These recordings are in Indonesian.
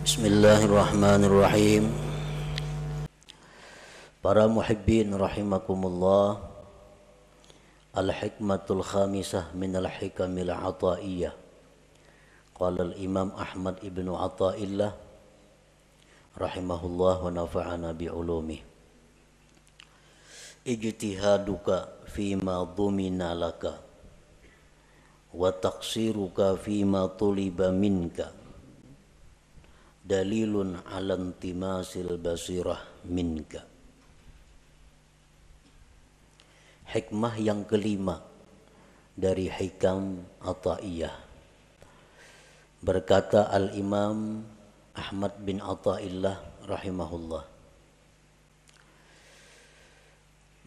Bismillahirrahmanirrahim. Para muhibbin rahimakumullah. Al-hikmatul khamisah minal hikamil ataiyah. Qala al-imam Ahmad ibnu Athaillah rahimahullah wa nafa'ana bi'ulumih. Ijtihaduka fima dhumina laka wa taqsiruka fima tuliba minka dalilun ala intimasil basirah minka. Hikmah yang kelima dari hikam Athaiyah. Berkata Al-Imam Ahmad bin Athaillah rahimahullah,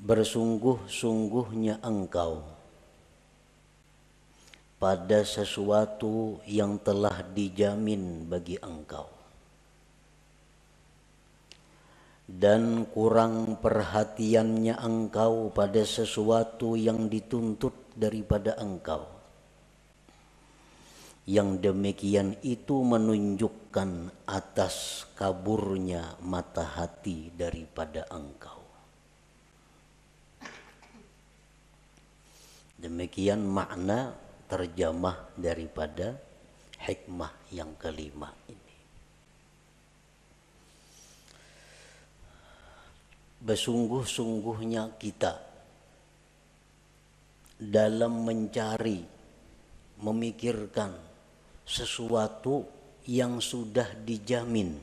bersungguh-sungguhnya engkau pada sesuatu yang telah dijamin bagi engkau, dan kurang perhatiannya engkau pada sesuatu yang dituntut daripada engkau. Yang demikian itu menunjukkan atas kaburnya mata hati daripada engkau. Demikian makna terjemah daripada hikmah yang kelima ini. Bersungguh-sungguhnya kita dalam mencari, memikirkan sesuatu yang sudah dijamin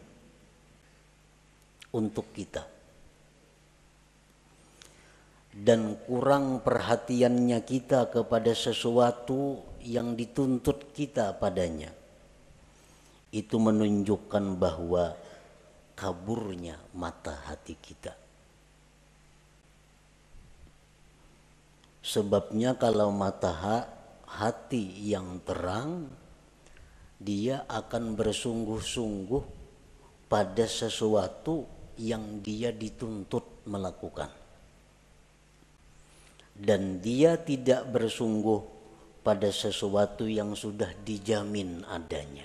untuk kita, dan kurang perhatiannya kita kepada sesuatu yang dituntut kita padanya, itu menunjukkan bahwa kaburnya mata hati kita. Sebabnya kalau mata hati yang terang, dia akan bersungguh-sungguh pada sesuatu yang dia dituntut melakukan. Dan dia tidak bersungguh pada sesuatu yang sudah dijamin adanya.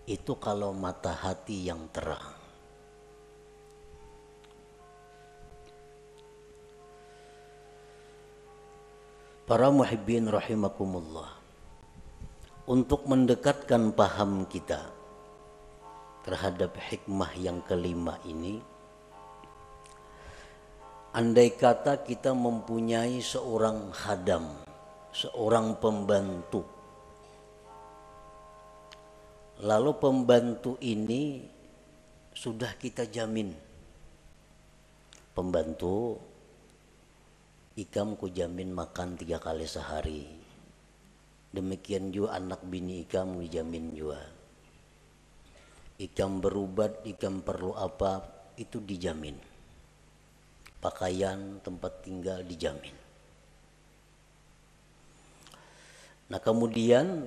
Itu kalau mata hati yang terang. Para muhibbin rahimakumullah, untuk mendekatkan paham kita terhadap hikmah yang kelima ini, andai kata kita mempunyai seorang khadam, seorang pembantu, lalu pembantu ini sudah kita jamin, pembantu ikam ku jamin makan 3 kali sehari, demikian juga anak bini ikam dijamin juga, ikam berubat, ikam perlu apa itu dijamin, pakaian, tempat tinggal dijamin. Nah kemudian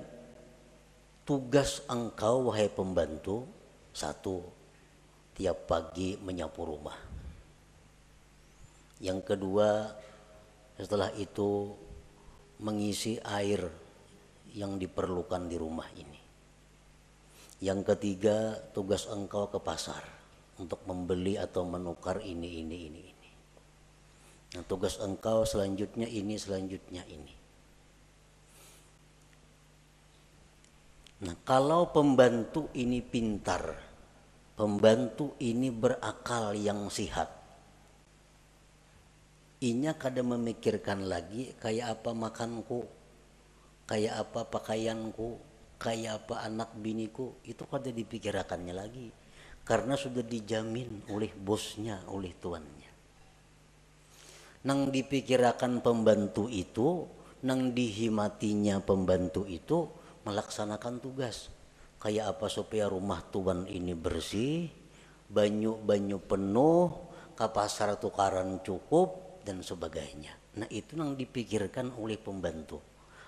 tugas engkau wahai pembantu, satu, tiap pagi menyapu rumah. Yang kedua, setelah itu mengisi air yang diperlukan di rumah ini. Yang ketiga, tugas engkau ke pasar untuk membeli atau menukar ini. Nah, tugas engkau selanjutnya ini, selanjutnya ini. Nah, kalau pembantu ini pintar, pembantu ini berakal yang sihat, inya kada memikirkan lagi kayak apa makanku, kayak apa pakaianku, kayak apa anak biniku, itu kada dipikirkannya lagi, karena sudah dijamin oleh bosnya, oleh tuannya. Nang dipikirkan pembantu itu, nang dihimatinya pembantu itu melaksanakan tugas. Kayak apa supaya rumah tuan ini bersih, banyu penuh, ke pasar tukaran cukup, dan sebagainya. Nah itu yang dipikirkan oleh pembantu.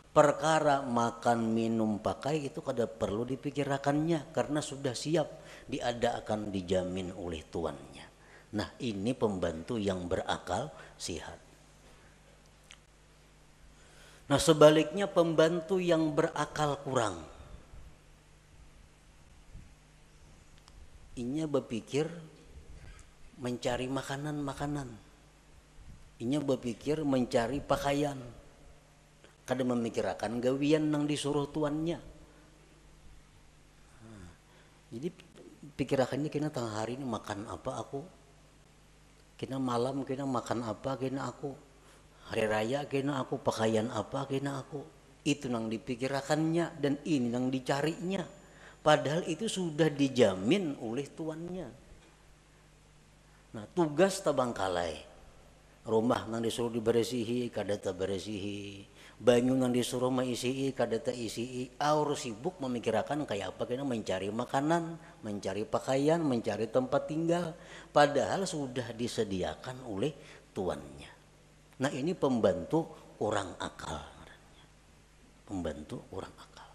Perkara makan, minum, pakai itu kada perlu dipikirkannya, karena sudah siap diadakan, dijamin oleh tuannya. Nah ini pembantu yang berakal sihat. Nah sebaliknya pembantu yang berakal kurang, inya berpikir mencari makanan-makanan, inya berpikir mencari pakaian, kada memikirkan gawian nang disuruh tuannya. Jadi pikirakannya kena tengah hari ini makan apa aku, kena malam kena makan apa kena aku, hari raya kena aku pakaian apa kena aku. Itu nang dipikirkannya dan ini nang dicarinya. Padahal itu sudah dijamin oleh tuannya. Nah, tugas tabangkalai. Rumah nang disuruh diberesihi kada ta beresihi. Banyu nang disuruh maisihi kada ta isihi. Aur sibuk memikirkan kayak apa kena mencari makanan, mencari pakaian, mencari tempat tinggal. Padahal sudah disediakan oleh tuannya. Nah, ini pembantu kurang akal. Pembantu kurang akal.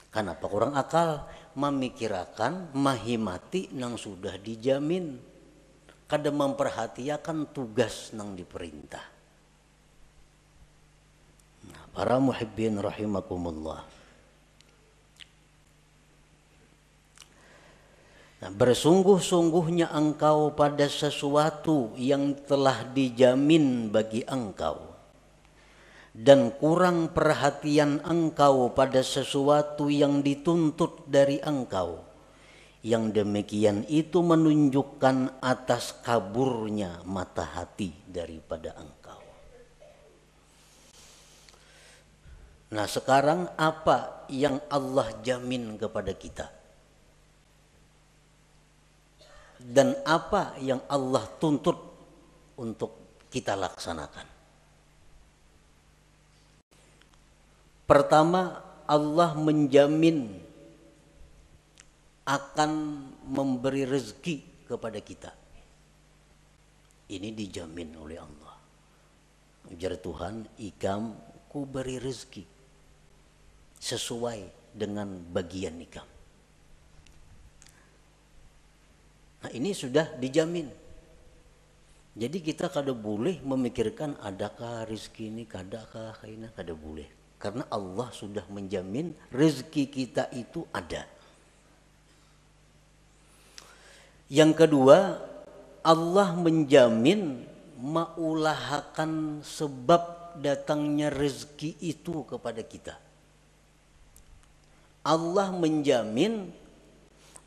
Kenapa kurang akal? Memikirkan mahimati nang sudah dijamin. Kada memperhatikan tugas nang diperintah. Nah, para muhibbin rahimakumullah. Nah, bersungguh-sungguhnya engkau pada sesuatu yang telah dijamin bagi engkau, dan kurang perhatian engkau pada sesuatu yang dituntut dari engkau, yang demikian itu menunjukkan atas kaburnya mata hati daripada engkau. Nah, sekarang apa yang Allah jamin kepada kita? Dan apa yang Allah tuntut untuk kita laksanakan? Pertama, Allah menjamin akan memberi rezeki kepada kita. Ini dijamin oleh Allah. Ujar Tuhan, ikam ku beri rezeki sesuai dengan bagian ikam. Nah, ini sudah dijamin. Jadi kita kada boleh memikirkan adakah rezeki ini, kadakah ini, kada boleh. Karena Allah sudah menjamin rezeki kita itu ada. Yang kedua, Allah menjamin maulahakan sebab datangnya rezeki itu kepada kita. Allah menjamin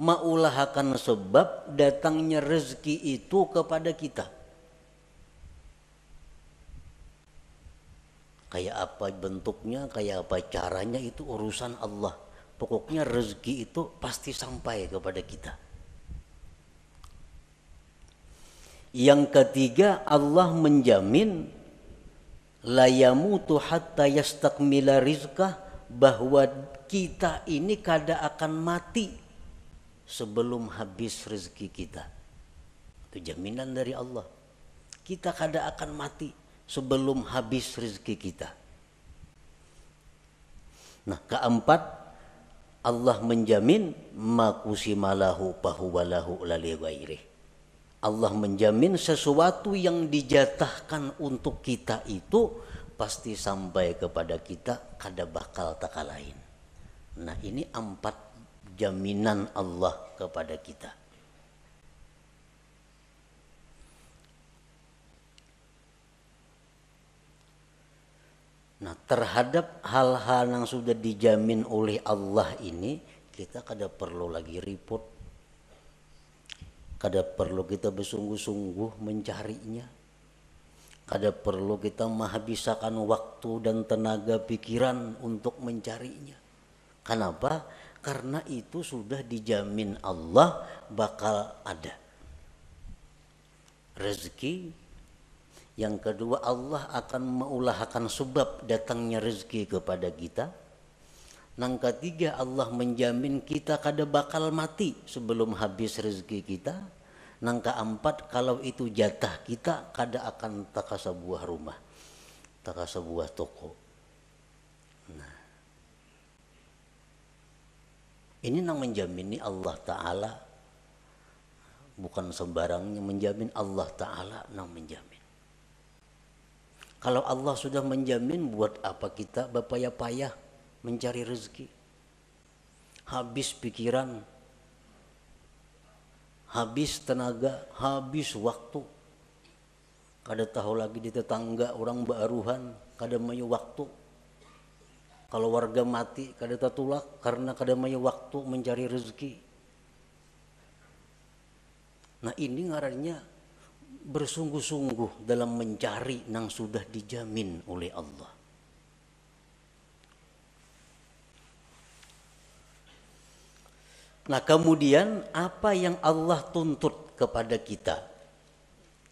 maulahakan sebab datangnya rezeki itu kepada kita. Kayak apa bentuknya, kayak apa caranya, itu urusan Allah. Pokoknya rezeki itu pasti sampai kepada kita. Yang ketiga, Allah menjamin la yamutu hatta yastakmila rizqah, bahwa kita ini kada akan mati sebelum habis rezeki kita. Itu jaminan dari Allah. Kita kada akan mati sebelum habis rezeki kita. Nah, keempat, Allah menjamin makusimalahu pahuwalahu lali ghairih. Allah menjamin sesuatu yang dijatahkan untuk kita itu pasti sampai kepada kita, kada bakal taka lain. Nah, ini 4 jaminan Allah kepada kita. Nah, terhadap hal-hal yang sudah dijamin oleh Allah ini, kita kada perlu lagi repot, kada perlu kita bersungguh-sungguh mencarinya, kada perlu kita menghabiskan waktu dan tenaga pikiran untuk mencarinya. Kenapa? Karena itu sudah dijamin Allah bakal ada rezeki. Yang kedua, Allah akan mengulahkan sebab datangnya rezeki kepada kita. Yang ketiga, Allah menjamin kita kada bakal mati sebelum habis rezeki kita. Yang keempat, kalau itu jatah kita, kada akan taka sebuah rumah, taka sebuah toko. Nah, ini yang menjamini Allah Ta'ala. Bukan sembarangnya menjamin, Allah Ta'ala yang menjamin. Kalau Allah sudah menjamin, buat apa kita berpayah-payah mencari rezeki? Habis pikiran habis tenaga, habis waktu. Kada tahu lagi di tetangga orang baruhan, kada mayu waktu. Kalau warga mati kada tatulak karena kada mayu waktu mencari rezeki. Nah ini ngarannya bersungguh-sungguh dalam mencari yang sudah dijamin oleh Allah. Nah kemudian apa yang Allah tuntut kepada kita?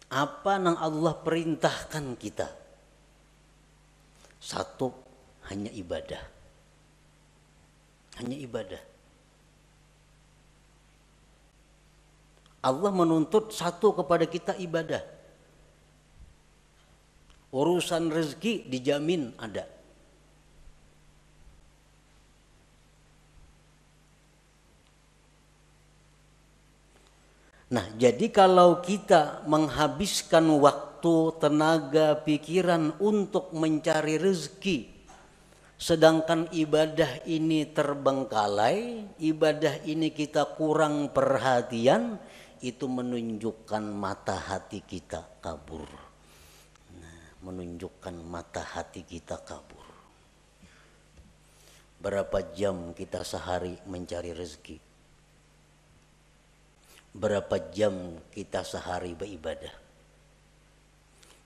Apa yang Allah perintahkan kita? Satu, hanya ibadah. Hanya ibadah. Allah menuntut satu kepada kita ibadah. Urusan rezeki dijamin ada. Nah, jadi kalau kita menghabiskan waktu, tenaga, pikiran untuk mencari rezeki, sedangkan ibadah ini terbengkalai, ibadah ini kita kurang perhatian, itu menunjukkan mata hati kita kabur. Nah, menunjukkan mata hati kita kabur. Berapa jam kita sehari mencari rezeki? Berapa jam kita sehari beribadah?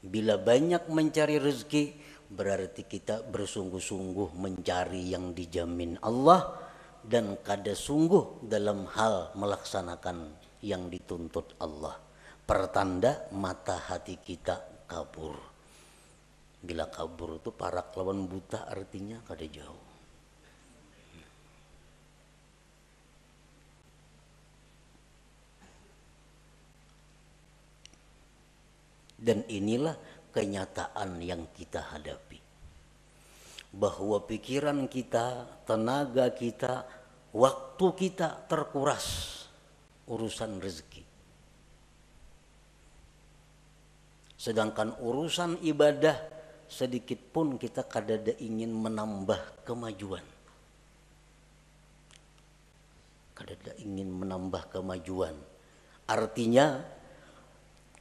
Bila banyak mencari rezeki, berarti kita bersungguh-sungguh mencari yang dijamin Allah dan kada sungguh dalam hal melaksanakan yang dituntut Allah. Pertanda mata hati kita kabur. Bila kabur itu parak lawan buta, artinya kada jauh. Dan inilah kenyataan yang kita hadapi. Bahwa pikiran kita, tenaga kita, waktu kita terkuras urusan rezeki. Sedangkan urusan ibadah sedikit pun kita kadada ingin menambah kemajuan. Kadada ingin menambah kemajuan. Artinya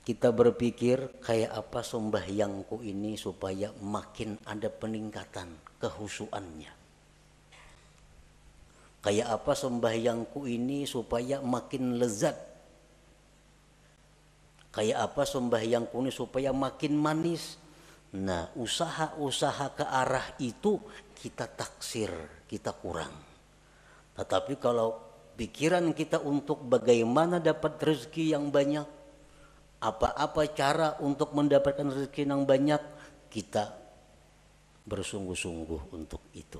kita berpikir kayak apa sembahyangku ini supaya makin ada peningkatan kehusuannya. Kayak apa sembahyangku ini supaya makin lezat. Kayak apa sembahyangku ini supaya makin manis. Nah, usaha-usaha ke arah itu kita taksir, kita kurang. Tetapi kalau pikiran kita untuk bagaimana dapat rezeki yang banyak, apa-apa cara untuk mendapatkan rezeki yang banyak, kita bersungguh-sungguh untuk itu.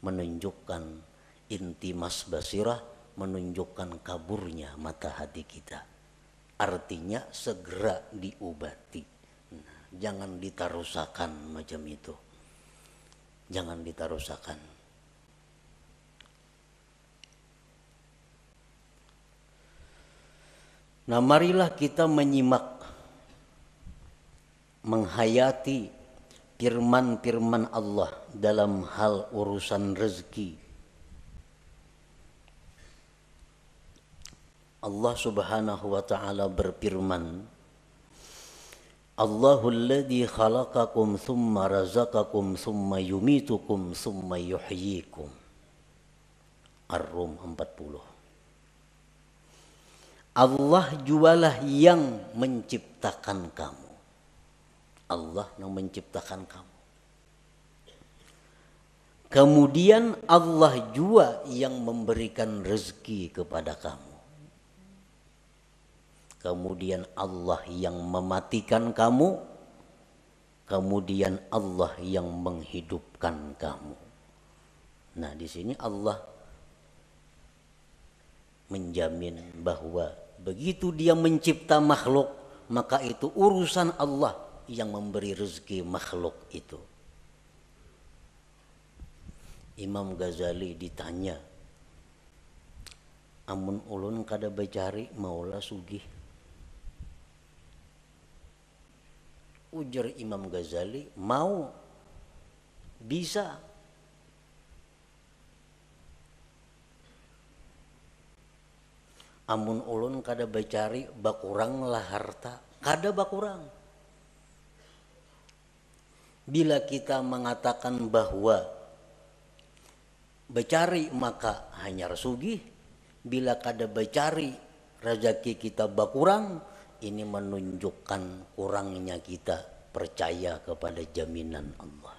Menunjukkan intimas basirah, menunjukkan kaburnya mata hati kita. Artinya segera diobati. Nah, jangan ditarusakan macam itu. Jangan ditarusakan. Nah, marilah kita menyimak, menghayati firman-firman Allah dalam hal urusan rezeki. Allah Subhanahu wa ta'ala berfirman, Allahul ladzi khalaqakum thumma razaqakum thumma yumitukum thumma yuhyikum. Ar-Rum 40. Allah jualah yang menciptakan kamu. Allah yang menciptakan kamu. Kemudian Allah jua yang memberikan rezeki kepada kamu. Kemudian Allah yang mematikan kamu. Kemudian Allah yang menghidupkan kamu. Nah, di sini Allah menjamin bahwa begitu dia mencipta makhluk, maka itu urusan Allah yang memberi rezeki makhluk itu. Imam Ghazali ditanya, amun ulun kada bacari maulah sugih. Ujar Imam Ghazali, mau, bisa. Amun ulun kada bacari bakurang lah harta, kada bakurang. Bila kita mengatakan bahwa becari maka hanya sugih, bila kada becari rezeki kita bakurang, ini menunjukkan kurangnya kita percaya kepada jaminan Allah.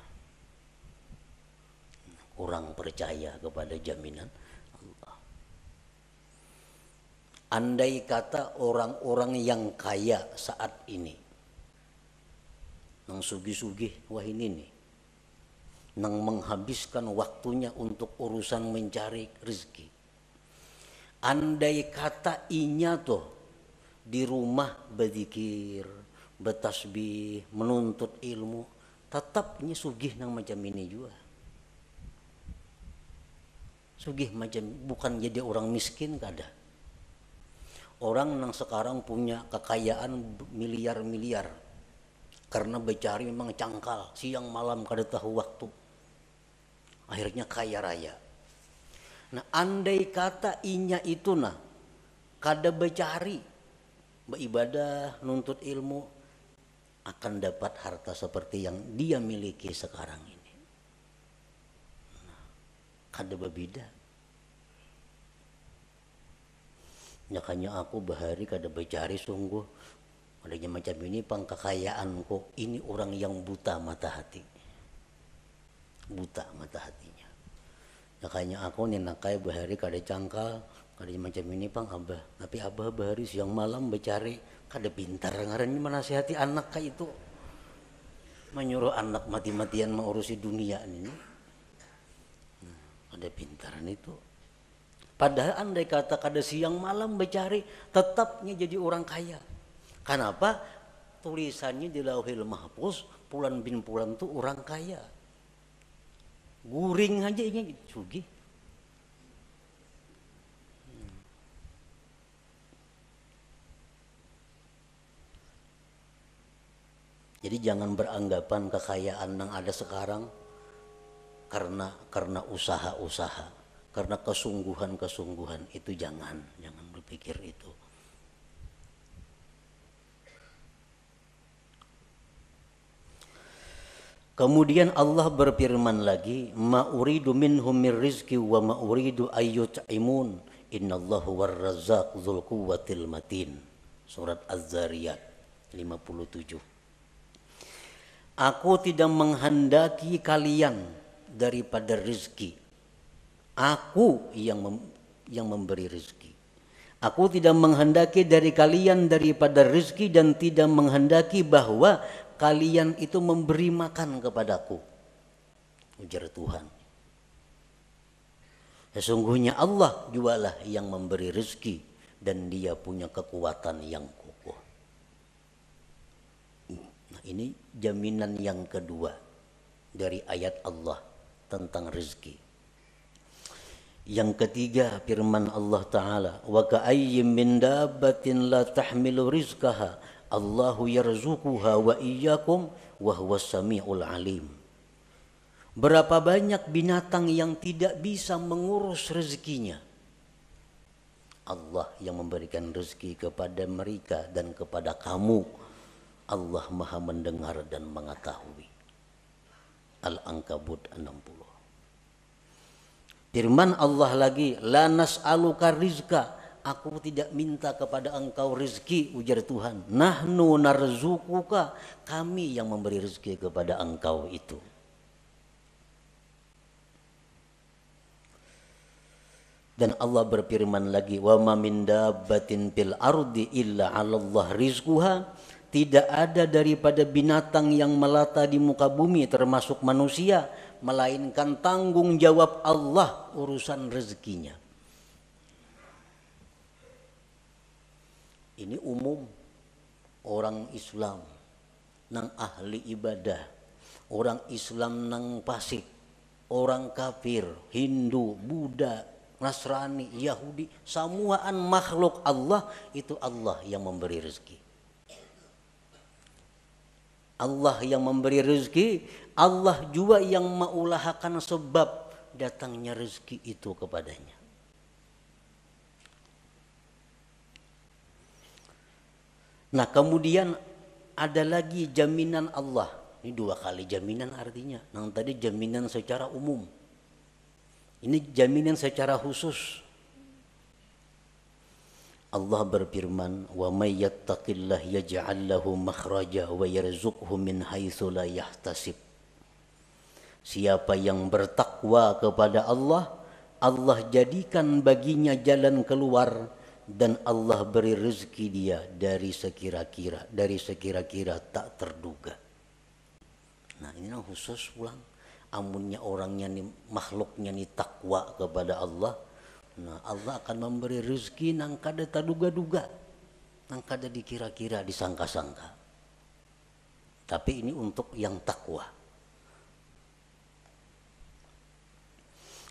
Kurang percaya kepada jaminan Allah. Andai kata orang-orang yang kaya saat ini, nang sugih-sugih, wah ini nih, nang menghabiskan waktunya untuk urusan mencari rezeki. Andai kata inya tuh di rumah berzikir, bertasbih, menuntut ilmu, tetapnya sugih nang macam ini juga. Sugih macam, bukan jadi orang miskin kada. Orang nang sekarang punya kekayaan miliar-miliar karena becari memang cangkal, siang malam kada tahu waktu, akhirnya kaya raya. Nah andai kata inya itu nah kada becari, beribadah, nuntut ilmu, akan dapat harta seperti yang dia miliki sekarang ini. Nah, kada berbeda. Makanya aku bahari kada becari sungguh. Adanya macam ini pangkekayaanku, ini orang yang buta mata hati. Buta mata hatinya. Makanya aku ninakai bahari kada cangkal, kada macam ini pang abah. Tapi abah bahari siang malam becari, kada pintar ngarannya menasihati anak kayak itu. Menyuruh anak mati-matian mengurusi dunia ini. Kada pintaran itu. Padahal andai kata kada siang malam becari, tetapnya jadi orang kaya. Kenapa? Tulisannya di Lauhil Mahfuz, Pulan bin Pulan tuh orang kaya. Guring aja ini sugih. Jadi jangan beranggapan kekayaan yang ada sekarang karena usaha-usaha, karena kesungguhan-kesungguhan, itu jangan berpikir itu. Kemudian Allah berfirman lagi, ma uridu minhum mir rizqi wa ma uridu ayyut'imun innallahu warrazzaq dzul quwwatil matin. Surat Az-Zariyat 57. Aku tidak menghendaki kalian daripada rezeki. Aku yang memberi rezeki. Aku tidak menghendaki dari kalian daripada rezeki dan tidak menghendaki bahwa kalian itu memberi makan kepadaku, ujar Tuhan. Sesungguhnya Allah jualah yang memberi rezeki dan dia punya kekuatan yang kokoh. Nah, ini jaminan yang kedua dari ayat Allah tentang rezeki. Yang ketiga firman Allah Ta'ala, wa ka'ayyim min dabbatin la tahmilu rizqaha Allahu yarzuquha wa iyyakum wa huwas samiul alim. Berapa banyak binatang yang tidak bisa mengurus rezekinya. Allah yang memberikan rezeki kepada mereka dan kepada kamu. Allah Maha mendengar dan mengetahui. Al-Ankabut 60. Firman Allah lagi, la nas'aluka rizqa. Aku tidak minta kepada engkau rezeki, ujar Tuhan. Nahnu narzukuka, kami yang memberi rezeki kepada engkau itu. Dan Allah berfirman lagi, wa ma min dabbatin fil ardi illa 'alallah rizquha. Tidak ada daripada binatang yang melata di muka bumi termasuk manusia, melainkan tanggung jawab Allah urusan rezekinya. Ini umum orang Islam nang ahli ibadah, orang Islam nang fasik, orang kafir, Hindu, Buddha, Nasrani, Yahudi, semuaan makhluk Allah itu Allah yang memberi rezeki. Allah yang memberi rezeki, Allah juga yang mengulahakan sebab datangnya rezeki itu kepadanya. Nah kemudian ada lagi jaminan Allah. Ini dua kali jaminan artinya. Yang tadi jaminan secara umum. Ini jaminan secara khusus. Allah berfirman, "Wa may yattaqillah yaj'al lahu makhraja wa yarzuqhu min haitsu la yahtasib." Siapa yang bertakwa kepada Allah, Allah jadikan baginya jalan keluar dan Allah beri rezeki dia dari sekira-kira tak terduga. Nah, ini yang khusus pulang. Amunnya orangnya nih, makhluknya nih takwa kepada Allah. Nah, Allah akan memberi rezeki nang kada taduga-duga, nang kada dikira-kira, disangka-sangka. Tapi ini untuk yang takwa.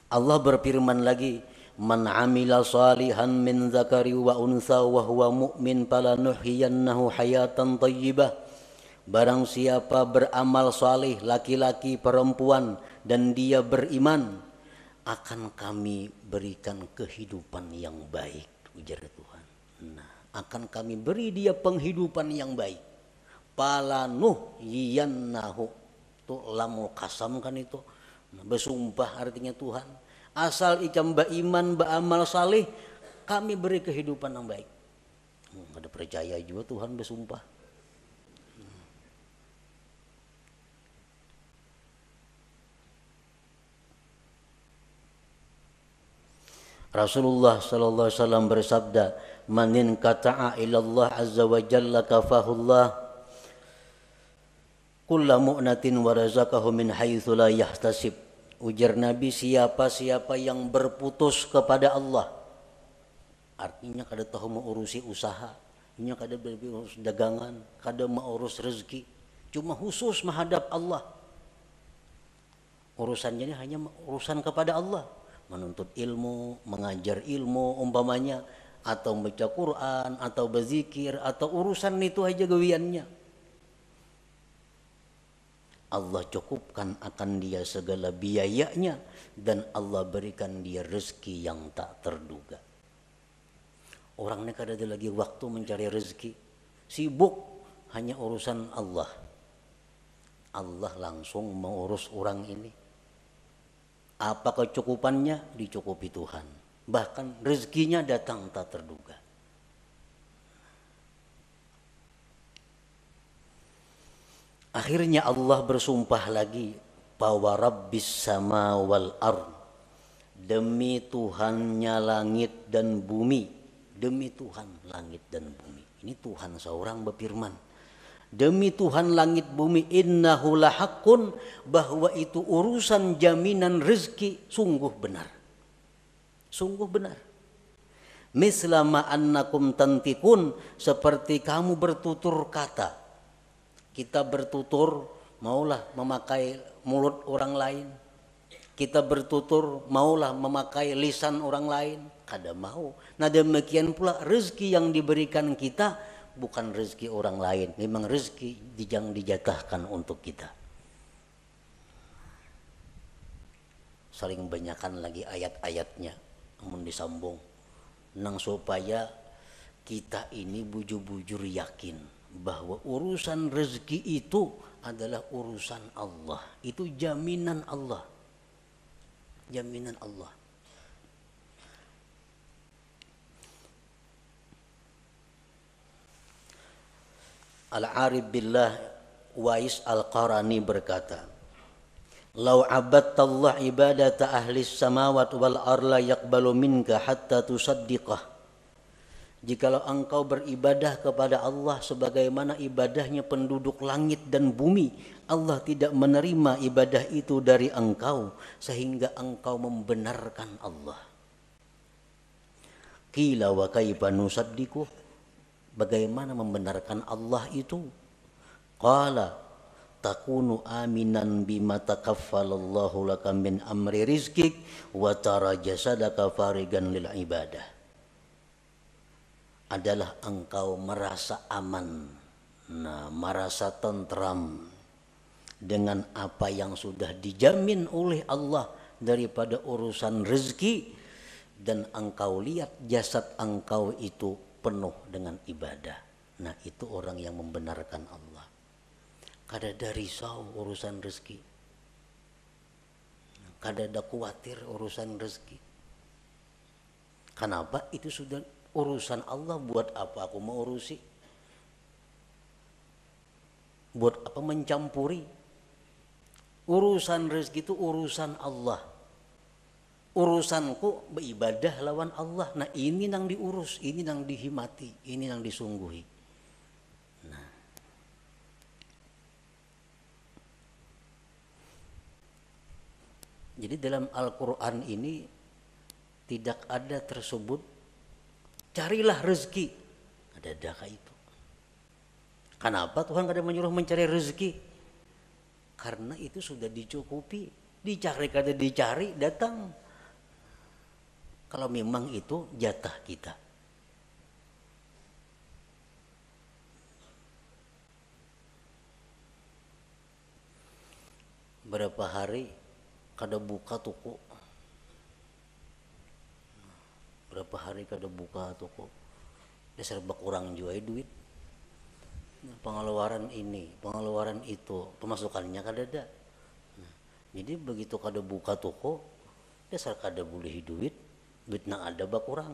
Allah berfirman lagi, "Man 'amila shalihan min dzakari wa untha wa huwa mu'min falanuhyiyannahu hayatan thayyibah." Barang siapa beramal saleh, laki-laki perempuan, dan dia beriman, akan kami berikan kehidupan yang baik, ujar Tuhan. Nah, akan kami beri dia penghidupan yang baik. Falanuhyiyannahu, itu lamul qasam kan itu. Nah, bersumpah artinya Tuhan. Asal ikam beriman, beramal saleh, kami beri kehidupan yang baik. Ada percaya juga Tuhan bersumpah. Rasulullah sallallahu alaihi wasallam bersabda, "Manin kata'a ilallah azza wa jalla kafahullah kulla mu'natin wa razaqahu min haitsu la yahtasib." Ujar Nabi, siapa-siapa yang berputus kepada Allah, artinya kada tahu mengurusi usaha, nya kada berurus dagangan, kada mengurus rezeki, cuma khusus menghadap Allah. Urusannya ini hanya urusan kepada Allah, menuntut ilmu, mengajar ilmu umpamanya, atau baca Quran, atau berzikir, atau urusan itu aja gawiannya. Allah cukupkan akan dia segala biayanya dan Allah berikan dia rezeki yang tak terduga. Orang ini kada ada lagi waktu mencari rezeki, sibuk hanya urusan Allah. Allah langsung mengurus orang ini. Apa kecukupannya? Dicukupi Tuhan. Bahkan rezekinya datang tak terduga. Akhirnya Allah bersumpah lagi, bahwa Rabbis sama wal ard, demi Tuhannya langit dan bumi. Demi Tuhan langit dan bumi. Ini Tuhan seorang berfirman. Demi Tuhan langit bumi, innahu lahaqqun, bahwa itu urusan jaminan rezeki sungguh benar. Sungguh benar. Mislama annakum tantikun, seperti kamu bertutur kata. Kita bertutur maulah memakai mulut orang lain. Kita bertutur maulah memakai lisan orang lain. Kada mau. Nah demikian pula rezeki yang diberikan kita bukan rezeki orang lain. Memang rezeki yang dijatahkan untuk kita. Saling banyakkan lagi ayat-ayatnya. Namun disambung. Nang supaya kita ini bujur-bujur yakin bahwa urusan rezeki itu adalah urusan Allah. Itu jaminan Allah. Jaminan Allah. Al-Arif Billah Wais Al-Qarani berkata, "Lau abadtallah ibadata ahli samawat wal arla yaqbalu minka hatta tusaddiqah." Jikalau engkau beribadah kepada Allah sebagaimana ibadahnya penduduk langit dan bumi, Allah tidak menerima ibadah itu dari engkau sehingga engkau membenarkan Allah. Qila wa kaifa nusaddiqu? Bagaimana membenarkan Allah itu? Qala takunu aminan bima takaffalallahu laka min amri rizqik wa tara jasadaka farigan lil ibadah. Adalah engkau merasa aman, merasa tentram dengan apa yang sudah dijamin oleh Allah daripada urusan rezeki, dan engkau lihat jasad engkau itu penuh dengan ibadah. Nah itu orang yang membenarkan Allah. Kadada risau urusan rezeki, kadada khawatir urusan rezeki. Kenapa? Itu sudah urusan Allah. Buat apa aku mau urusi? Buat apa mencampuri? Urusan rezeki itu urusan Allah. Urusanku beribadah lawan Allah. Nah ini yang diurus, ini yang dihimati, ini yang disungguhi. Nah, jadi dalam Al-Quran ini tidak ada tersebut carilah rezeki. Ada itu. Kenapa Tuhan kada menyuruh mencari rezeki? Karena itu sudah dicukupi. Dicari kada dicari datang. Kalau memang itu jatah kita. Berapa hari kada buka toko. Berapa hari kada buka toko. Dasar berkurang juga duit. Pengeluaran ini, pengeluaran itu, pemasukannya kada ada. Nah, jadi begitu kada buka toko, dasar kada boleh duit nang ada berkurang.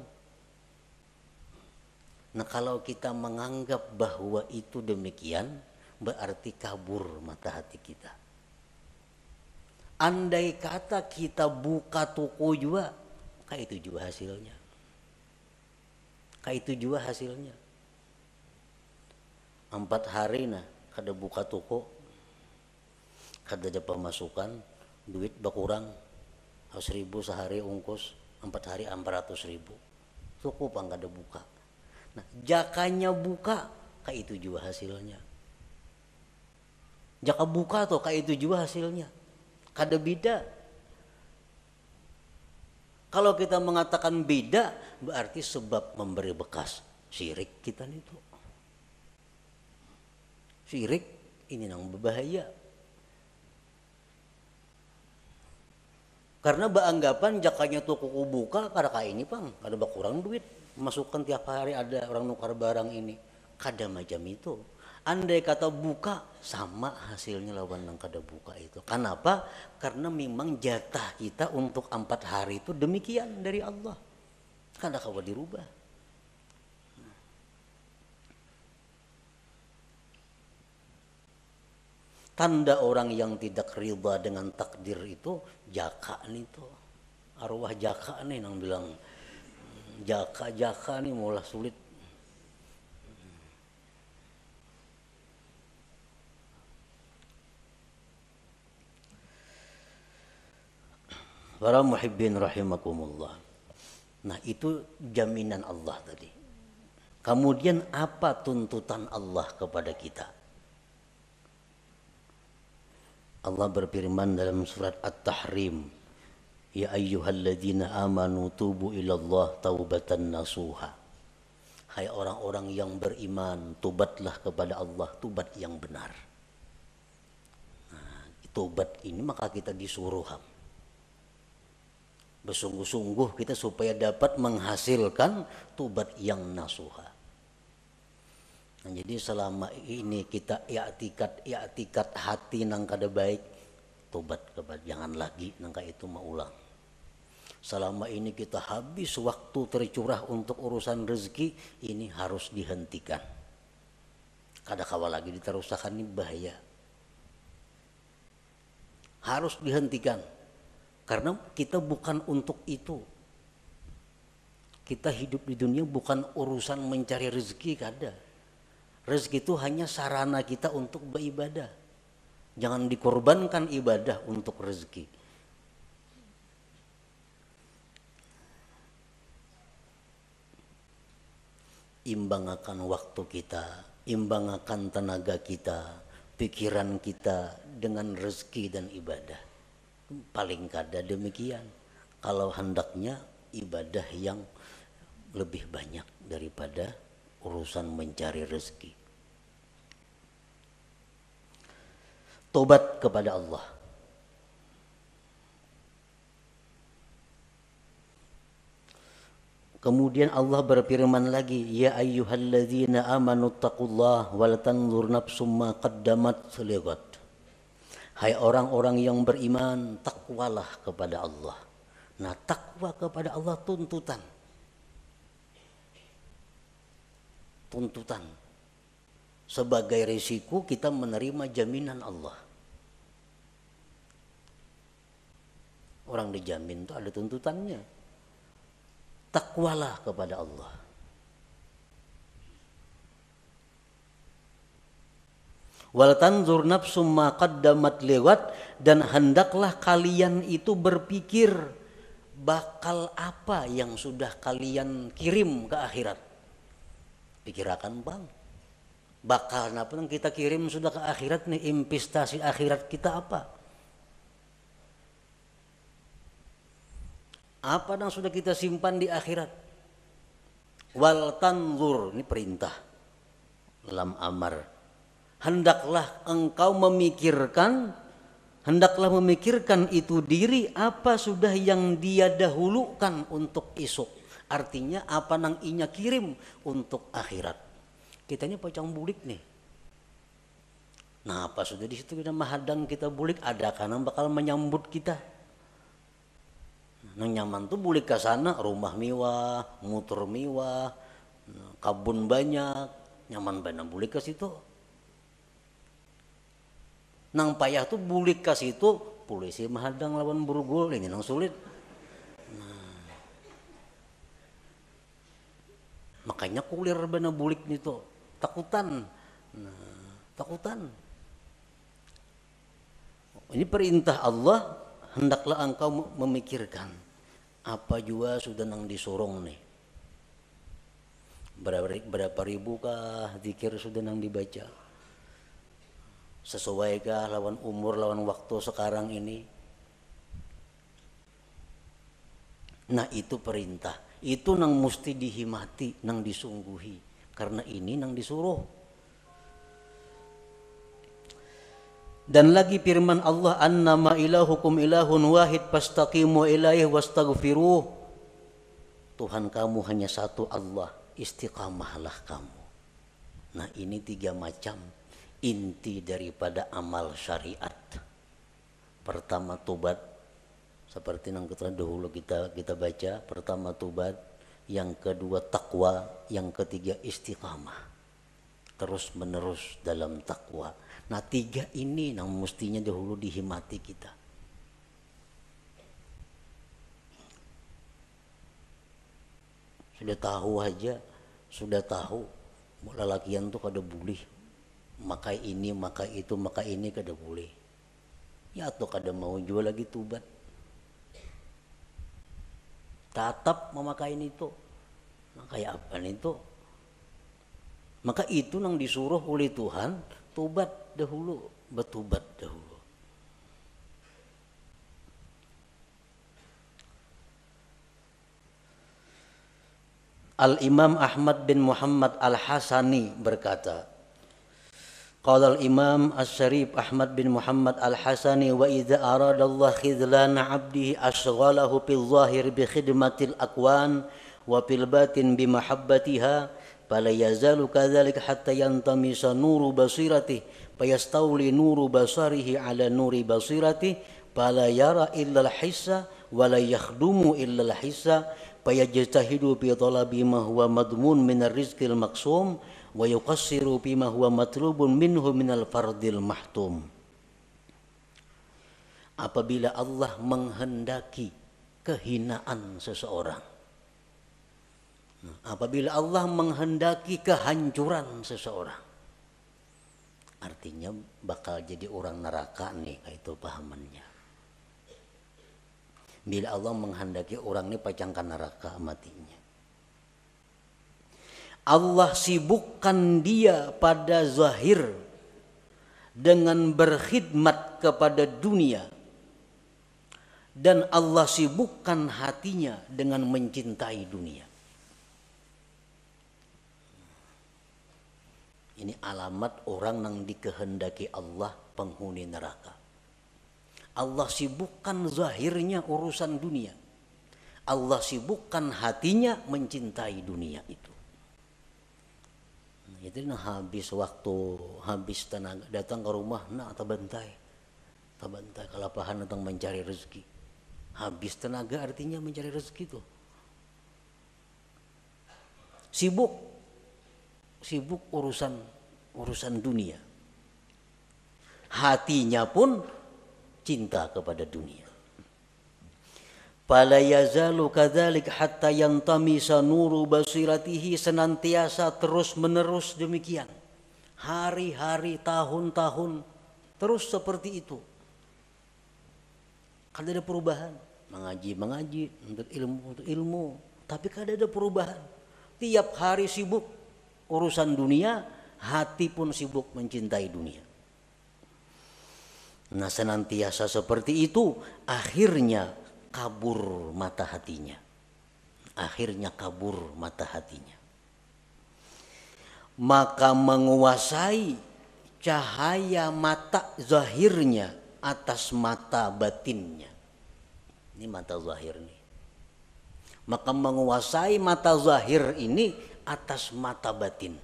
Nah kalau kita menganggap bahwa itu demikian, berarti kabur mata hati kita. Andai kata kita buka toko juga, kayak itu juga hasilnya. Kayak itu juga hasilnya. 4 hari nah kada buka toko, kada ada pemasukan, duit berkurang 100.000 sehari ongkos, 4 hari 400.000. Cukup ang kada buka. Nah jakanya buka, kayak itu juga hasilnya. Jaka buka tuh kayak itu juga hasilnya. Kada beda. Kalau kita mengatakan beda, berarti sebab memberi bekas syirik kita itu. Syirik ini yang berbahaya. Karena beranggapan jakanya toko buka kada kayak ini pang, kada berkurang duit. Masukkan tiap hari ada orang nukar barang ini. Kada macam itu. Andai kata buka sama hasilnya lawan yang kada buka itu. Kenapa? Karena memang jatah kita untuk 4 hari itu demikian dari Allah. Kada kawa dirubah. Tanda orang yang tidak ridha dengan takdir itu jaka nih tuh. Arwah jaka nih yang bilang jaka nih mulai sulit. Para muhibbin rahimakumullah. Nah itu jaminan Allah tadi. Kemudian apa tuntutan Allah kepada kita? Allah berfirman dalam surat At-Tahrim, ya ayyuhalladzina amanu tubu ilallah taubatan nasuha. Hai orang-orang yang beriman, tobatlah kepada Allah, tobat yang benar. Nah, tobat ini maka kita disuruh bersungguh-sungguh kita supaya dapat menghasilkan tobat yang nasuha. Nah, jadi selama ini kita i'tikad hati nang kada baik, tobat kepada jangan lagi nang itu maulang. Selama ini kita habis waktu tercurah untuk urusan rezeki, ini harus dihentikan. Kada kawa lagi diterusakan, ini bahaya. Harus dihentikan. Karena kita bukan untuk itu. Kita hidup di dunia bukan urusan mencari rezeki, kada. Rezeki itu hanya sarana kita untuk beribadah. Jangan dikorbankan ibadah untuk rezeki. Imbangkan waktu kita, imbangkan tenaga kita, pikiran kita dengan rezeki dan ibadah. Paling kada demikian. Kalau hendaknya ibadah yang lebih banyak daripada urusan mencari rezeki. Tobat kepada Allah. Kemudian Allah berfirman lagi, ya ayyuhalladzina amanu taqullah wal tanzur nafsum ma qaddamat lighad. Hai orang-orang yang beriman, takwalah kepada Allah. Nah, takwa kepada Allah tuntutan. Tuntutan. Sebagai risiko kita menerima jaminan Allah. Orang dijamin itu ada tuntutannya. Takwalah kepada Allah. Wal tanzur nafsum ma qaddamat lighad, dan hendaklah kalian itu berpikir bakal apa yang sudah kalian kirim ke akhirat. Pikirakan bang, bakal apa yang kita kirim sudah ke akhirat nih, investasi akhirat kita apa? Apa yang sudah kita simpan di akhirat? Wal tanzur, ini perintah dalam amar. Hendaklah engkau memikirkan, hendaklah memikirkan itu diri apa sudah yang dia dahulukan untuk esok. Artinya apa nang inya kirim untuk akhirat. Kita ini pocong bulik nih. Nah, apa sudah di situ kita mahadang kita bulik, ada karena bakal menyambut kita. Nang nyaman tuh bulik ke sana, rumah mewah, motor mewah, kabun banyak, nyaman banget bulik ke situ. Nang payah tuh bulik ke situ, polisi mahadang lawan burgul, ini nang sulit. Nah, makanya kulir bener bulik nih tuh, takutan. Nah, takutan. Ini perintah Allah, hendaklah engkau memikirkan apa juga sudah nang disurung nih. Berapa ribu kah zikir sudah nang dibaca? Sesuaikah lawan umur, lawan waktu sekarang ini? Nah, itu perintah. Itu nang mesti dihimati, nang disungguhi. Karena ini nang disuruh. Dan lagi firman Allah, annama ilahukum ilahun wahid fastaqimu ilaihi wastaghfiruh. Tuhan kamu hanya satu Allah, istiqamahlah kamu. Nah, ini 3 macam inti daripada amal syariat. Pertama tobat, seperti yang dahulu kita baca. Pertama tobat, yang kedua takwa, yang ketiga istiqamah. Terus menerus dalam takwa. Nah, 3 ini yang mestinya dahulu dihimati kita. Sudah tahu aja, sudah tahu lelakian tuh kada boleh makai ini, makai itu, makai ini kada boleh. Ya atau kada mau jual lagi tubat. Tetap memakai itu. Makai apa itu? Maka itu yang disuruh oleh Tuhan, tobat dahulu, bertobat dahulu. Al-Imam Ahmad bin Muhammad Al-Hasani berkata, qala al-Imam As-Syarif Ahmad bin Muhammad Al-Hasani, wa idza arada Allah khidlana 'abdihi ashghalahu fil zahir bi khidmatil akwan wa fil batin bi mahabbatiha fala yazalu kadzalika hatta yantamisa nuru basirati fayastawli nuru basarihi ala nuri basirati fala yara illa al-hissa wa la yakhdumu illa al-hissa fayajtahidu fi talabi ma huwa madmun min ar-rizqil maqsum wa yuqassiru fi ma huwa matlubun minhu min al-fardil mahtum. Apabila Allah menghendaki kehinaan seseorang, apabila Allah menghendaki kehancuran seseorang, artinya bakal jadi orang neraka nih, itu pahamannya. Bila Allah menghendaki orang ini pacangkan neraka matinya, Allah sibukkan dia pada zahir dengan berkhidmat kepada dunia, dan Allah sibukkan hatinya dengan mencintai dunia. Ini alamat orang yang dikehendaki Allah penghuni neraka. Allah sibukkan zahirnya urusan dunia. Allah sibukkan hatinya mencintai dunia itu. Nah, itu habis waktu, habis tenaga, datang ke rumah, nak tabantai kalapahan datang mencari rezeki. Habis tenaga artinya mencari rezeki itu. Sibuk urusan dunia. Hatinya pun cinta kepada dunia. Fala yazalu kadzalik hatta yantamisa nuru basiratihi, senantiasa terus menerus demikian. Hari-hari, tahun-tahun terus seperti itu. Kada ada perubahan. Mengaji, untuk ilmu, tapi kada ada perubahan. Tiap hari sibuk urusan dunia, hati pun sibuk mencintai dunia. Nah, senantiasa seperti itu, akhirnya kabur mata hatinya. Maka menguasai cahaya mata zahirnya atas mata batinnya. Ini mata zahir nih. Maka menguasai mata zahir ini atas mata batin.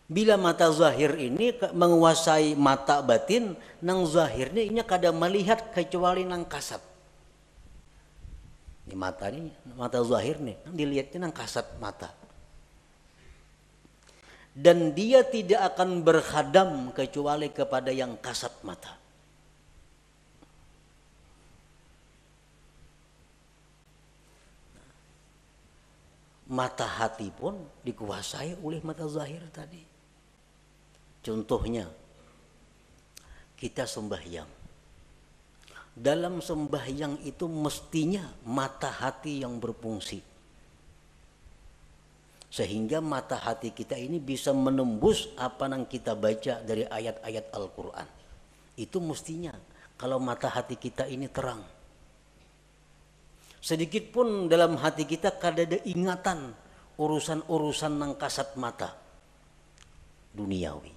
Bila mata zahir ini menguasai mata batin, nang zahirnya ini kada melihat kecuali nang kasat. Ini mata zahir nih, dilihatnya nang kasat mata. Dan dia tidak akan berkhadam kecuali kepada yang kasat mata. Mata hati pun dikuasai oleh mata zahir tadi. Contohnya, kita sembahyang. Dalam sembahyang itu mestinya mata hati yang berfungsi. Sehingga mata hati kita ini bisa menembus apa yang kita baca dari ayat-ayat Al-Quran. Itu mestinya kalau mata hati kita ini terang. Sedikit pun dalam hati kita kada ada ingatan urusan-urusan nang kasat mata duniawi.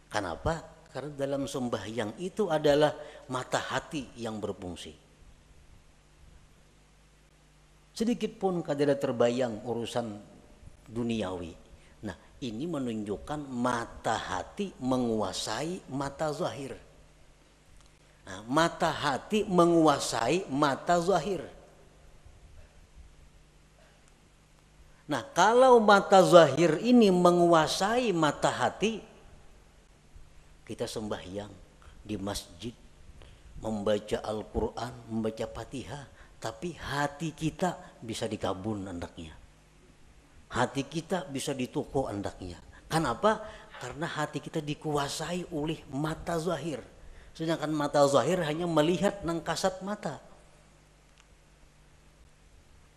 Kenapa? Karena dalam sembahyang itu adalah mata hati yang berfungsi. Sedikit pun kada ada terbayang urusan duniawi. Nah, ini menunjukkan mata hati menguasai mata zahir. Nah, mata hati menguasai mata zahir. Nah, kalau mata zahir ini menguasai mata hati, kita sembahyang di masjid, membaca Al-Quran, membaca Fatihah, tapi hati kita bisa dikabun andaknya. Hati kita bisa dituku andaknya. Kenapa? Karena hati kita dikuasai oleh mata zahir. Sedangkan mata zahir hanya melihat nang kasat mata.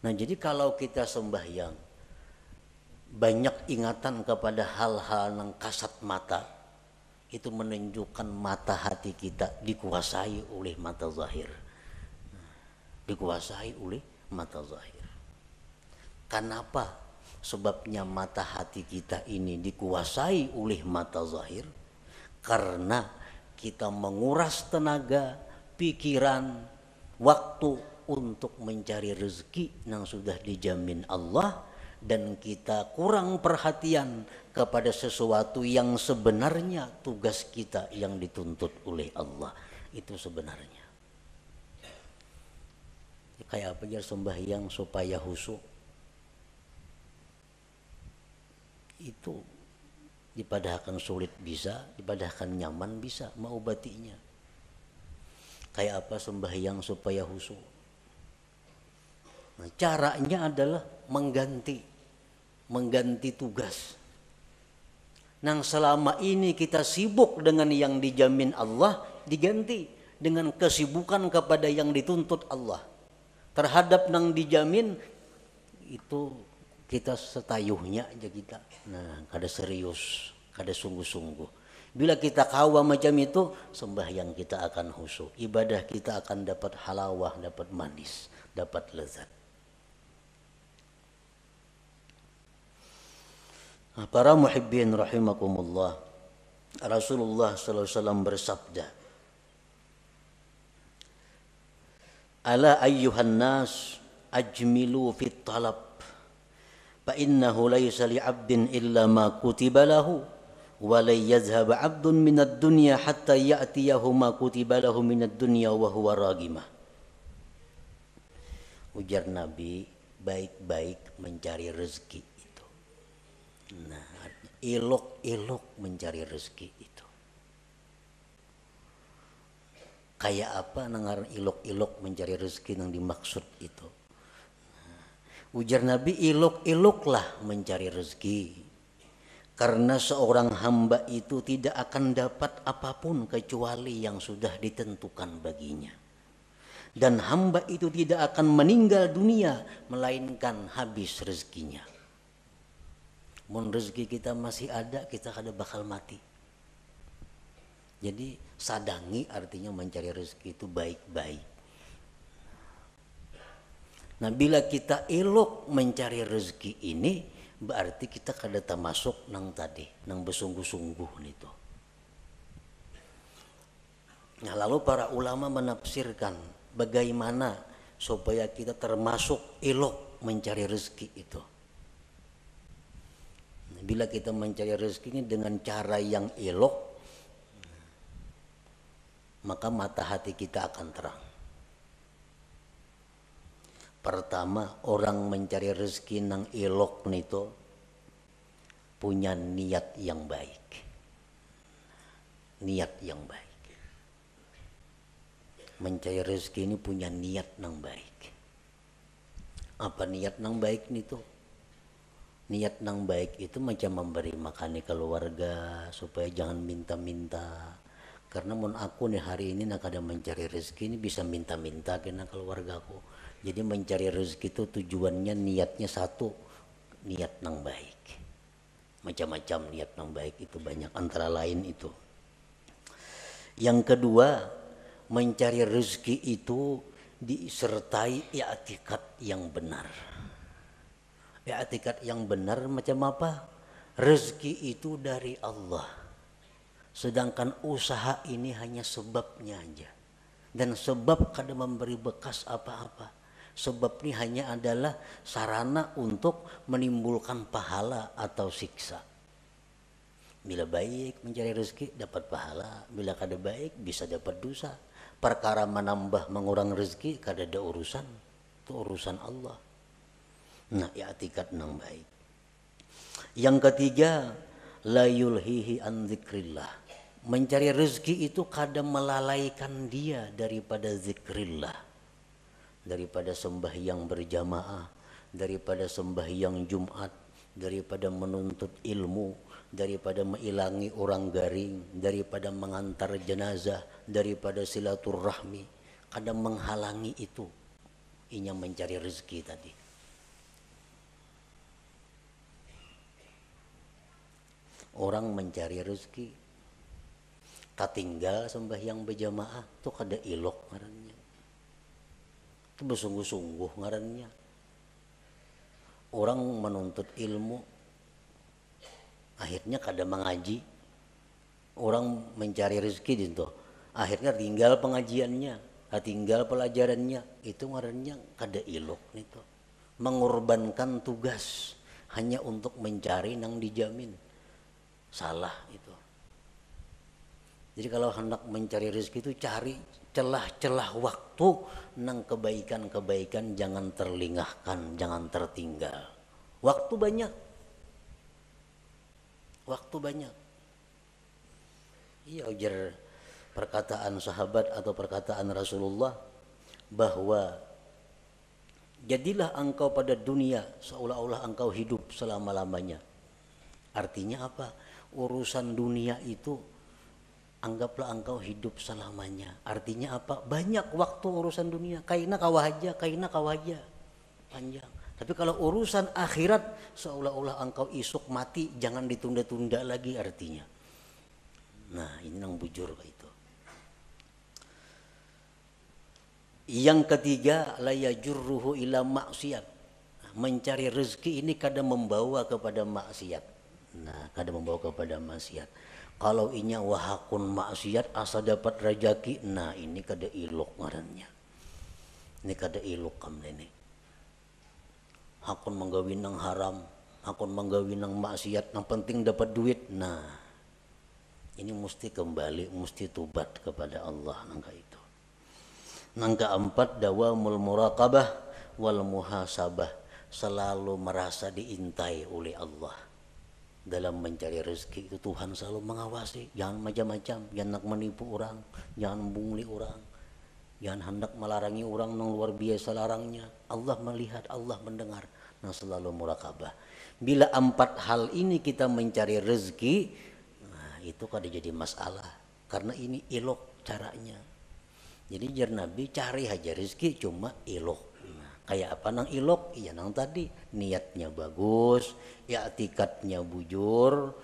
Nah, jadi kalau kita sembahyang banyak ingatan kepada hal-hal nang kasat mata, itu menunjukkan mata hati kita dikuasai oleh mata zahir. Dikuasai oleh mata zahir. Kenapa? Sebabnya mata hati kita ini dikuasai oleh mata zahir. Karena kita menguras tenaga, pikiran, waktu untuk mencari rezeki yang sudah dijamin Allah. Dan kita kurang perhatian kepada sesuatu yang sebenarnya tugas kita yang dituntut oleh Allah. Itu sebenarnya. Kayak apa ya sembahyang supaya khusyuk. Itu dipadahkan sulit bisa, dipadahkan nyaman bisa, mengobatinya. Kayak apa sembahyang supaya khusyuk. Nah, caranya adalah mengganti tugas. Nang selama ini kita sibuk dengan yang dijamin Allah, diganti dengan kesibukan kepada yang dituntut Allah. Terhadap nang dijamin itu kita setayuhnya aja kita. Nah, kada serius, kada sungguh-sungguh. Bila kita kawa macam itu, sembahyang kita akan khusyuk. Ibadah kita akan dapat halawah, dapat manis, dapat lezat. Para muhibbin rahimakumullah, Rasulullah sallallahu alaihi wasallam bersabda, ala ayyuhan nas ajmilu fit talab fa innahu laysa li 'abdin illa ma kutiba lahu wa la yazhab 'abdun minad dunya hatta ya'tiyahu ma kutiba lahu minad dunya wa huwa ragimah. Ujar Nabi, baik-baik mencari rezeki itu. Nah, elok-elok mencari rezeki itu. Kayak apa nangaran ilok-ilok mencari rezeki yang dimaksud itu. Ujar Nabi, ilok-iloklah mencari rezeki. Karena seorang hamba itu tidak akan dapat apapun kecuali yang sudah ditentukan baginya. Dan hamba itu tidak akan meninggal dunia melainkan habis rezekinya. Mun rezeki kita masih ada, kita kada bakal mati. Jadi sadangi artinya mencari rezeki itu baik-baik. Nah, bila kita elok mencari rezeki ini, berarti kita kada termasuk nang tadi, nang bersungguh-sungguh itu. Nah, lalu para ulama menafsirkan bagaimana supaya kita termasuk elok mencari rezeki itu. Nah, bila kita mencari rezeki ini dengan cara yang elok, maka mata hati kita akan terang. Pertama, orang mencari rezeki nang elok nito punya niat yang baik. Niat yang baik. Mencari rezeki ini punya niat nang baik. Apa niat nang baik nito? Niat nang baik itu macam memberi makan keluarga supaya jangan minta-minta. Karena mun aku nih hari ini nak ada mencari rezeki ini bisa minta-minta kena keluargaku. Jadi mencari rezeki itu tujuannya niatnya satu, niat nang baik. Macam-macam niat nang baik itu banyak, antara lain itu. Yang kedua, mencari rezeki itu disertai i'tikad yang benar. I'tikad yang benar macam apa? Rezeki itu dari Allah. Sedangkan usaha ini hanya sebabnya aja. Dan sebab kada memberi bekas apa-apa. Sebab ini hanya adalah sarana untuk menimbulkan pahala atau siksa. Bila baik mencari rezeki dapat pahala, bila kada baik bisa dapat dosa. Perkara menambah mengurang rezeki kada ada urusan, itu urusan Allah. Nah, i'tikad nang baik. Yang ketiga, la yulhihi an dzikrillah. Mencari rezeki itu kada melalaikan dia daripada zikrillah. Daripada sembahyang berjamaah, daripada sembahyang Jumat, daripada menuntut ilmu, daripada mengilangi orang garing, daripada mengantar jenazah, daripada silaturahmi, kadang menghalangi itu. Inya mencari rezeki tadi. Orang mencari rezeki, tak tinggal sembahyang berjamaah, itu kada ilok ngarannya. Itu bersungguh-sungguh ngarannya. Orang menuntut ilmu, akhirnya kada mengaji. Orang mencari rezeki itu, akhirnya tinggal pengajiannya, tinggal pelajarannya. Itu ngarannya kada ilok itu. Mengorbankan tugas hanya untuk mencari nang dijamin. Salah itu. Jadi kalau hendak mencari rezeki itu cari celah-celah waktu nang kebaikan-kebaikan, jangan terlingahkan, jangan tertinggal. Waktu banyak. Waktu banyak. Iya, ujar perkataan sahabat atau perkataan Rasulullah bahwa jadilah engkau pada dunia seolah-olah engkau hidup selama-lamanya. Artinya apa? Urusan dunia itu anggaplah engkau hidup selamanya. Artinya apa? Banyak waktu urusan dunia. Kaina kawahaja, kaina kawahaja. Panjang. Tapi kalau urusan akhirat seolah-olah engkau isuk mati, jangan ditunda-tunda lagi artinya. Nah, ini nang bujur itu. Yang ketiga, la yajurruhu ila maksiat. Mencari rezeki ini kadang membawa kepada maksiat. Nah, kadang membawa kepada maksiat. Kalau inya wahakun maksiat asa dapat rejeki, nah ini kada ilok ngarannya. Ini kada ilok kam ini. Hakon menggawin nang haram, hakon menggawin nang maksiat, yang penting dapat duit. Nah, ini mesti kembali, mesti tubat kepada Allah nangka itu. Nangka empat, dawamul muraqabah wal muhasabah, selalu merasa diintai oleh Allah. Dalam mencari rezeki itu Tuhan selalu mengawasi, jangan macam-macam, jangan nak menipu orang, jangan bungli orang, jangan hendak melarangi orang yang luar biasa larangnya. Allah melihat, Allah mendengar. Nah, selalu muraqabah. Bila empat hal ini kita mencari rezeki, nah, itu kada jadi masalah, karena ini ilok caranya. Jadi jar Nabi, cari aja rezeki cuma ilok. Kayak apa nang ilok? Iya nang tadi, niatnya bagus, i'tikadnya bujur,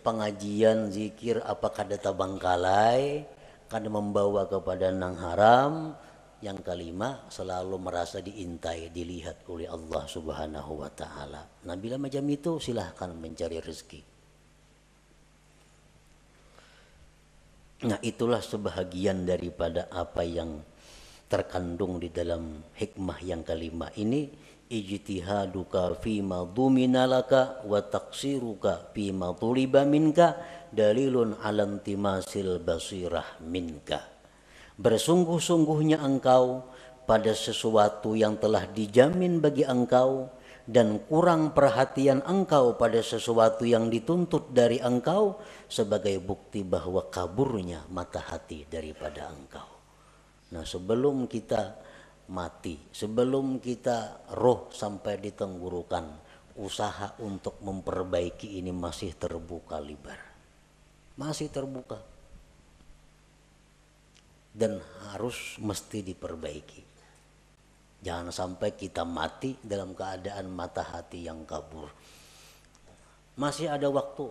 pengajian zikir apa kada tabangkalai, kada membawa kepada nang haram. Yang kelima, selalu merasa diintai, dilihat oleh Allah Subhanahu wa taala. Nah, bila macam itu silahkan mencari rezeki. Nah, itulah sebahagian daripada apa yang terkandung di dalam hikmah yang kelima ini. Ijtihaduka fima dhumina laka wa taqsiruka fima tuliba minka dalilun ala intimasil basirah minka. Bersungguh-sungguhnya engkau pada sesuatu yang telah dijamin bagi engkau, dan kurang perhatian engkau pada sesuatu yang dituntut dari engkau, sebagai bukti bahwa kaburnya mata hati daripada engkau. Nah, sebelum kita mati, sebelum kita roh sampai di tenggorokan, usaha untuk memperbaiki ini masih terbuka lebar, masih terbuka, dan harus mesti diperbaiki. Jangan sampai kita mati dalam keadaan mata hati yang kabur. Masih ada waktu,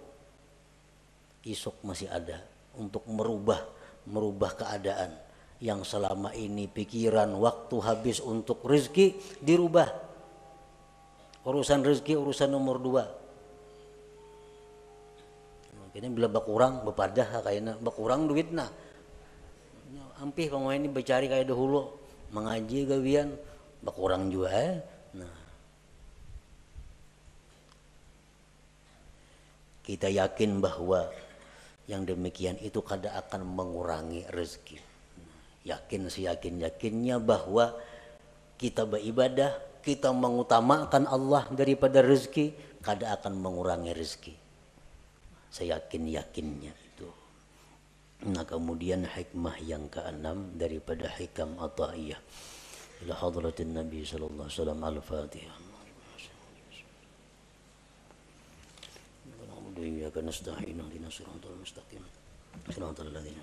esok masih ada untuk merubah keadaan yang selama ini pikiran waktu habis untuk rezeki dirubah. Urusan rezeki urusan nomor 2. Ini bila berkurang bepadah kayaknya berkurang duitnya. Ampih pemain ini bercari kayak dahulu, mengaji gawian berkurang juga. Nah, kita yakin bahwa yang demikian itu kada akan mengurangi rezeki. Yakin seyakin-yakinnya bahwa kita beribadah, kita mengutamakan Allah daripada rezeki, kada akan mengurangi rezeki. Seyakin-yakinnya itu. Nah, kemudian hikmah yang keenam daripada hikam ataiyah ila hadratin Nabi sallallahu alaihi wasallam. Al-Fatihah. Iyyaka nasta'inu ihdinas siratal mustaqim. Shiratal ladzina